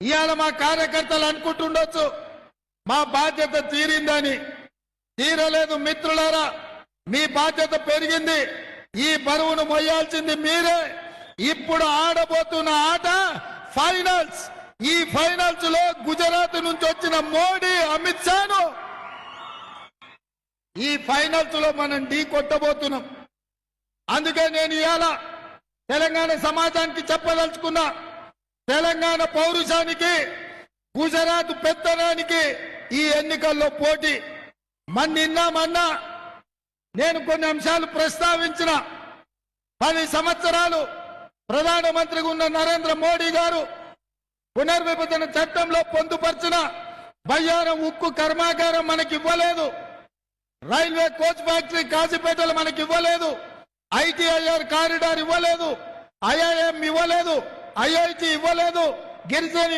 ఇవాళ మా కార్యకర్తలు అనుకుంటుండొచ్చు మా బాధ్యత తీరిందని. తీరలేదు మిత్రులారా, మీ బాధ్యత పెరిగింది. ఈ బరువును మొయ్యాల్సింది మీరే. ఇప్పుడు ఆడబోతున్న ఆట ఫైనల్స్. ఈ ఫైనల్స్ లో గుజరాత్ నుంచి వచ్చిన మోడీ, అమిత్ షాను ఈ ఫైనల్స్ లో మనం ఢీ కొట్టబోతున్నాం. అందుకే నేను ఇవాళ తెలంగాణ సమాజానికి చెప్పదలుచుకున్నా, తెలంగాణ పౌరుషానికి, గుజరాత్ పెత్తనానికి ఈ ఎన్నికల్లో పోటీ. నిన్నమన్నా నేను కొన్ని అంశాలు ప్రస్తావించిన. 10 సంవత్సరాలు ప్రధానమంత్రిగా ఉన్న నరేంద్ర మోడీ గారు పునర్విభజన చట్టంలో పొందుపరిచిన బయ్యారం ఉక్కు కర్మాగారం మనకి ఇవ్వలేదు. రైల్వే కోచ్ ఫ్యాక్టరీ కాజీపేటలు మనకి ఇవ్వలేదు. ITIR కారిడార్ ఇవ్వలేదు. IIM ఇవ్వలేదు. IIT ఇవ్వలేదు. గిరిజన